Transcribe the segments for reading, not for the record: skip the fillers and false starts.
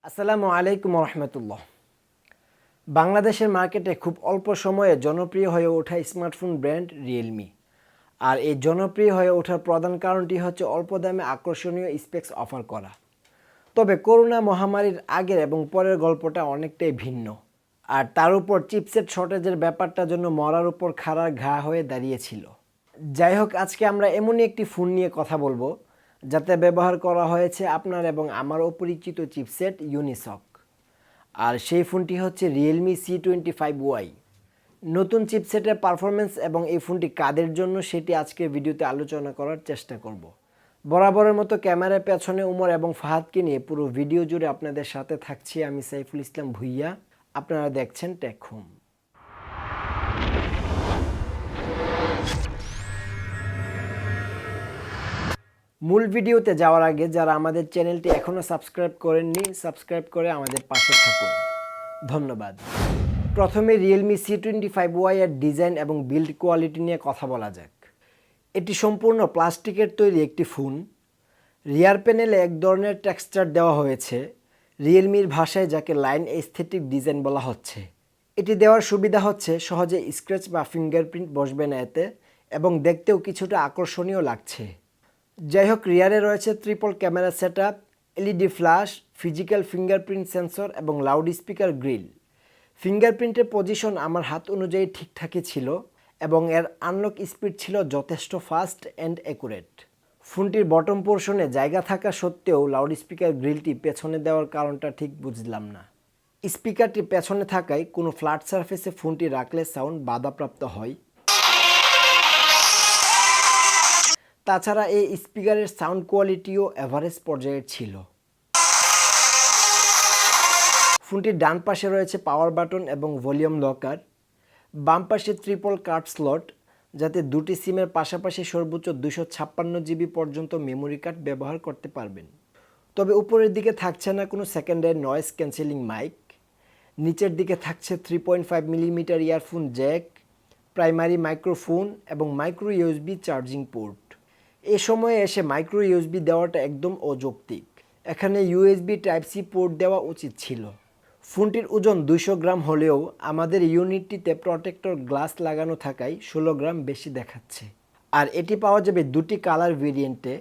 আসসালামু আলাইকুম রহমতুল্লাহ। বাংলাদেশের মার্কেটে খুব অল্প সময়ে জনপ্রিয় হয়ে ওঠা স্মার্টফোন ব্র্যান্ড রিয়েলমি। আর এই জনপ্রিয় হয়ে ওঠার প্রধান কারণটি হচ্ছে অল্প দামে আকর্ষণীয় স্পেক্স অফার করা। তবে করোনা মহামারীর আগের এবং পরের গল্পটা অনেকটাই ভিন্ন। আর তার উপর চিপসেট শর্টেজের ব্যাপারটা জন্য মরার উপর খাড়ার ঘা হয়ে দাঁড়িয়েছিল। যাই হোক, আজকে আমরা এমনই একটি ফোন নিয়ে কথা বলবো যাতে ব্যবহার করা হয়েছে আপনার এবং আমার অপরিচিত চিপসেট ইউনিসক। আর সেই ফোনটি হচ্ছে Realme C25y। নতুন চিপসেটের পারফরমেন্স এবং এই ফোনটি কাদের জন্য সেটি আজকের ভিডিওতে আলোচনা করার চেষ্টা করব। বরাবরের মতো ক্যামেরার পেছনে উমর এবং ফাহাদকে নিয়ে পুরো ভিডিও জুড়ে আপনাদের সাথে থাকছি আমি সাইফুল ইসলাম ভুইয়া। আপনারা দেখছেন টেক হোম। মূল ভিডিওতে যাওয়ার আগে যারা আমাদের চ্যানেলটি এখনও সাবস্ক্রাইব করেননি, সাবস্ক্রাইব করে আমাদের পাশে থাকুন। ধন্যবাদ। প্রথমে Realme C25y এর ডিজাইন এবং বিল্ড কোয়ালিটি নিয়ে কথা বলা যাক। এটি সম্পূর্ণ প্লাস্টিকের তৈরি একটি ফোন। রিয়ার প্যানেলে এক ধরনের টেক্সচার দেওয়া হয়েছে, রিয়েলমির ভাষায় যাকে লাইন এস্থেটিক ডিজাইন বলা হচ্ছে। এটি দেওয়ার সুবিধা হচ্ছে সহজে স্ক্র্যাচ বা ফিঙ্গারপ্রিন্ট বসবে না এতে, এবং দেখতেও কিছুটা আকর্ষণীয় লাগছে। যাই হোক, রিয়ারে রয়েছে triple camera setup, LED flash, physical fingerprint sensor এবং লাউড স্পিকার গ্রিল। ফিঙ্গারপ্রিন্টের পজিশন আমার হাত অনুযায়ী ঠিকঠাকই ছিল এবং এর আনলক স্পিড ছিল যথেষ্ট ফাস্ট অ্যান্ড অ্যাকুরেট। ফোনটির বটম পোর্শনে জায়গা থাকা সত্ত্বেও লাউড স্পিকার গ্রিলটি পেছনে দেওয়ার কারণটা ঠিক বুঝলাম না। স্পিকারটি পেছনে থাকায় কোনো ফ্ল্যাট সারফেসে ফোনটি রাখলে সাউন্ড বাধাপ্রাপ্ত হয়। তাছাড়া এই স্পিকারের সাউন্ড কোয়ালিটিও এভারেজ পর্যায়ের ছিল। ফোনটির ডান পাশে রয়েছে পাওয়ার বাটন এবং ভলিউম লকার। বাম পাশে ট্রিপল কার্ড স্লট, যাতে দুটি সিমের পাশাপাশি সর্বোচ্চ 256 জিবি পর্যন্ত মেমোরি কার্ড ব্যবহার করতে পারবেন। তবে উপরের দিকে থাকছে না কোনো সেকেন্ডারি নয়েজ ক্যান্সেলিং মাইক। নিচের দিকে থাকছে 3.5 millimetre earphone Jack, primary microphone এবং মাইক্রো ইউএসবি চার্জিং পোর্ট। এ সময়ে এসে মাইক্রো ইউএসবি দেওয়াটা একদম অযৌক্তিক। এখানে ইউএসবি টাইপ সি পোর্ট দেওয়া উচিত ছিল। ফোনটির ওজন 200 গ্রাম হলেও আমাদের ইউনিটটিতে প্রোটেক্টর গ্লাস লাগানো থাকায় 16 গ্রাম বেশি দেখাচ্ছে। আর এটি পাওয়া যাবে দুটি কালার ভেরিয়েন্টে।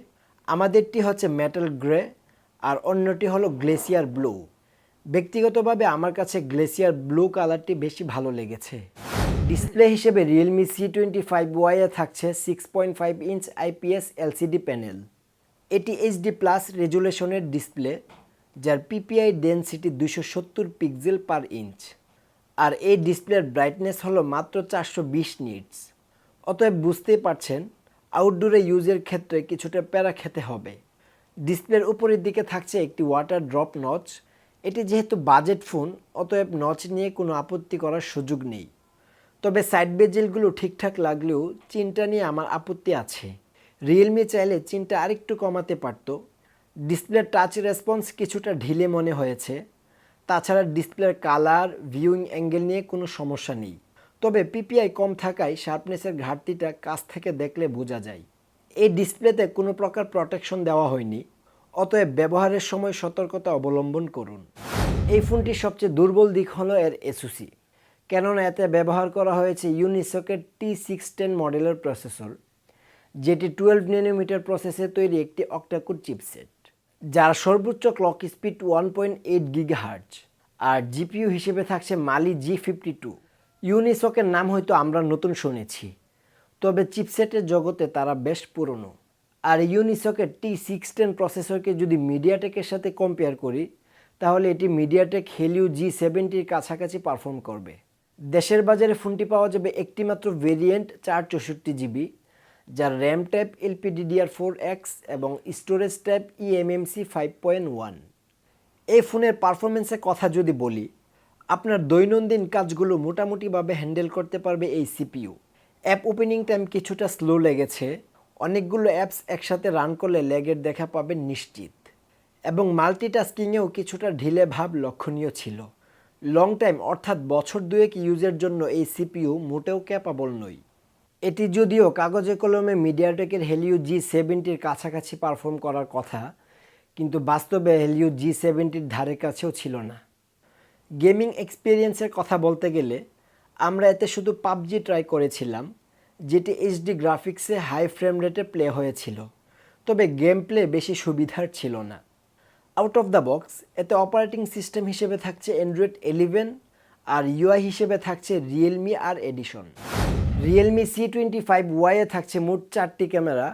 আমাদেরটি হচ্ছে মেটাল গ্রে আর অন্যটি হলো গ্লেসিয়ার ব্লু। ব্যক্তিগতভাবে আমার কাছে গ্লেসিয়ার ব্লু কালারটি বেশি ভালো লেগেছে। ডিসপ্লে হিসেবে Realme C25y এ থাকছে 6.5 ইঞ্চ IPS LCD প্যানেল। এটি HD+ রেজুলেশনের ডিসপ্লে, যার PPI density 270 pixel per inch. আর এই ডিসপ্লের ব্রাইটনেস হলো মাত্র 420 নিটস। অতএব বুঝতেই পারছেন আউটডোরে ইউজের ক্ষেত্রে কিছুটা প্যারা খেতে হবে। ডিসপ্লের উপরের দিকে থাকছে একটি ওয়াটার ড্রপ নচ। এটি যেহেতু বাজেট ফোন, অতএব নচ নিয়ে কোনো আপত্তি করার সুযোগ নেই। তবে সাইড বেজেলগুলো ঠিকঠাক লাগলেও চিনটা নিয়ে আমার আপত্তি আছে। রিয়েলমি চাইলে চিনটা আরেকটু কমাতে পারত। ডিসপ্লের টাচ রেসপন্স কিছুটা ঢিলে মনে হয়েছে। তাছাড়া ডিসপ্লের কালার, ভিউইং অ্যাঙ্গেল নিয়ে কোনো সমস্যা নেই। তবে পিপিআই কম থাকায় শার্পনেসের ঘাটতিটা কাছ থেকে দেখলে বোঝা যায়। এই ডিসপ্লেতে কোনো প্রকার প্রোটেকশন দেওয়া হয়নি, অতএব ব্যবহারের সময় সতর্কতা অবলম্বন করুন। এই ফোনটির সবচেয়ে দুর্বল দিক হলো এর এসওসি, কেননা এতে ব্যবহার করা হয়েছে ইউনিসকের T610 মডেলের প্রসেসর, যেটি 12 ন্যানোমিটার প্রসেসে তৈরি একটি অক্টাকোর চিপসেট, যার সর্বোচ্চ ক্লক স্পিড 1.8 গিগাহার্টজ। আর জিপিইউ হিসেবে থাকছে মালি G52। ইউনিসকের নাম হয়তো আমরা নতুন শুনেছি, তবে চিপসেটের জগতে তারা বেশ পুরনো। আর ইউনিসকের T610 প্রসেসরকে যদি মিডিয়াটেকের সাথে কম্পেয়ার করি, তাহলে এটি মিডিয়াটেক হেলিও G70-র কাছাকাছি পারফর্ম করবে। দেশের বাজারে ফোনটি পাওয়া যাবে একটি মাত্র ভেরিয়েন্ট 464 জিবি, যার র্যাম টাইপ LPDDR4X এবং স্টোরেজ টাইপ eMMC 5.1। এই ফোনের পারফরমেন্সের কথা যদি বলি, আপনার দৈনন্দিন কাজগুলো মোটামুটিভাবে হ্যান্ডেল করতে পারবে এই সিপিইউ। অ্যাপ ওপেনিং টাইম কিছুটা স্লো লেগেছে। অনেকগুলো অ্যাপস একসাথে রান করলে ল্যাগের দেখা পাবেন নিশ্চিত, এবং মাল্টিটাস্কিংয়েও কিছুটা ঢিলে ভাব লক্ষণীয় ছিল। লং টাইম অর্থাৎ বছর দুয়েক ইউজের জন্য এই সিপিইউ মোটেও ক্যাপাবল নয়। এটি যদিও কাগজে কলমে মিডিয়াটেকের হেলিও G70-র কাছাকাছি পারফর্ম করার কথা, কিন্তু বাস্তবে হেলিও G70-র ধারে কাছেও ছিল না। গেমিং এক্সপিরিয়েন্সের কথা বলতে গেলে আমরা এতে শুধু পাবজি ট্রাই করেছিলাম, যেটি এইচডি গ্রাফিক্সে হাই ফ্রেম রেটে প্লে হয়েছিল, তবে গেম প্লে বেশি সুবিধার ছিল না। আউট অফ দ্য বক্স এতে অপারেটিং সিস্টেম হিসেবে থাকছে Android 11 আর ইউআই হিসেবে থাকছে Realme আর এডিশন। Realme C25y এ থাকছে মোট 4টি ক্যামেরা,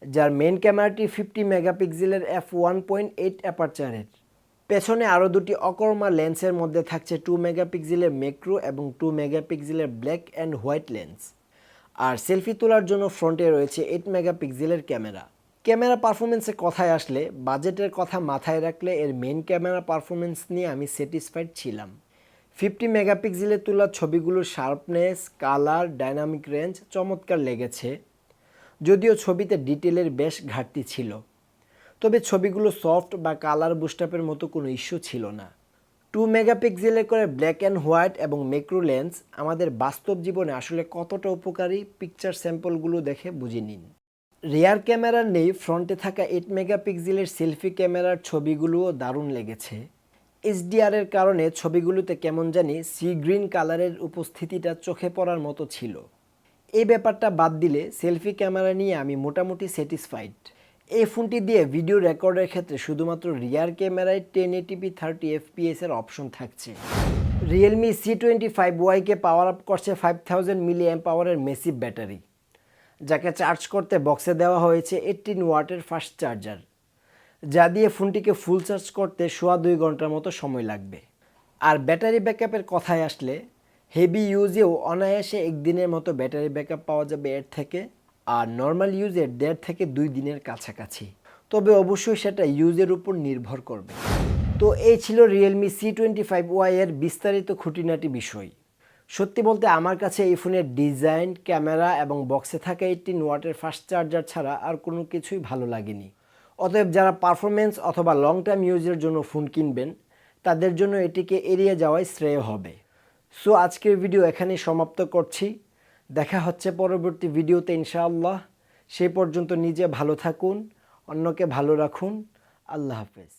যার মেইন ক্যামেরাটি 50 মেগাপিক্সেলের f1.8 অ্যাপারচারের। পেছনে আরও দুটি অকর্মা লেন্সের মধ্যে থাকছে 2 মেগাপিক্সেলের ম্যাক্রো এবং 2 মেগাপিক্সেলের ব্ল্যাক অ্যান্ড হোয়াইট লেন্স। আর সেলফি তোলার জন্য ফ্রন্টে রয়েছে 8 মেগাপিক্সেলের ক্যামেরা। ক্যামেরা পারফরমেন্সের কথায় আসলে বাজেটের কথা মাথায় রাখলে এর মেইন ক্যামেরা পারফরমেন্স নিয়ে আমি স্যাটিসফাইড ছিলাম। 50 মেগাপিক্সেলে তোলা ছবিগুলোর শার্পনেস, কালার, ডাইনামিক রেঞ্জ চমৎকার লেগেছে, যদিও ছবিতে ডিটেলের বেশ ঘাটতি ছিল। তবে ছবিগুলো সফট বা কালার বুস্টআপের মতো কোনো ইস্যু ছিল না। 2 মেগাপিক্সেলে করে ব্ল্যাক অ্যান্ড হোয়াইট এবং ম্যাক্রো লেন্স আমাদের বাস্তব জীবনে আসলে কতটা উপকারী পিকচার স্যাম্পলগুলো দেখে বুঝে নিন। রিয়ার ক্যামেরার নেই ফ্রন্টে থাকা 8 মেগাপিক্সেলের সেলফি ক্যামেরার ছবিগুলোও দারুণ লেগেছে। এইচডিআরের কারণে ছবিগুলোতে কেমন জানি সি গ্রিন কালারের উপস্থিতিটা চোখে পড়ার মতো ছিল। এই ব্যাপারটা বাদ দিলে সেলফি ক্যামেরা নিয়ে আমি মোটামুটি স্যাটিসফাইড। এই ফোনটি দিয়ে ভিডিও রেকর্ডের ক্ষেত্রে শুধুমাত্র রিয়ার ক্যামেরায় 1080p 30fps এর অপশন থাকছে। Realme C25y কে পাওয়ার আপ করছে 5000 mAh-এর মেসিভ ব্যাটারি, যাকে চার্জ করতে বক্সে দেওয়া হয়েছে 18 ওয়াটের ফাস্ট চার্জার, যা দিয়ে ফোনটিকে ফুল চার্জ করতে সোয়া 2 ঘন্টার মতো সময় লাগবে। আর ব্যাটারি ব্যাকআপের কথায় আসলে হেভি ইউজেও অনায়াসে একদিনের মতো ব্যাটারি ব্যাকআপ পাওয়া যাবে এর থেকে, আর নর্মাল ইউজে 1.5 থেকে 2 দিনের কাছাকাছি। তবে অবশ্যই সেটা ইউজের উপর নির্ভর করবে। তো এই ছিল Realme C25y এর বিস্তারিত খুঁটিনাটি বিষয়। সত্যি বলতে আমার কাছে এই ফোনের ডিজাইন, ক্যামেরা এবং বক্সে থাকা 18 ওয়াটের ফাস্ট চার্জার ছাড়া আর কোনো কিছুই ভালো লাগেনি। অতএব যারা পারফরমেন্স অথবা লং টাইম ইউজের জন্য ফোন কিনবেন তাদের জন্য এটিকে এড়িয়ে যাওয়াই শ্রেয় হবে। সো আজকের ভিডিও এখানেই সমাপ্ত করছি। দেখা হচ্ছে পরবর্তী ভিডিওতে ইনশাআল্লাহ। সেই পর্যন্ত নিজে ভালো থাকুন, অন্যকে ভালো রাখুন। আল্লাহ হাফেজ।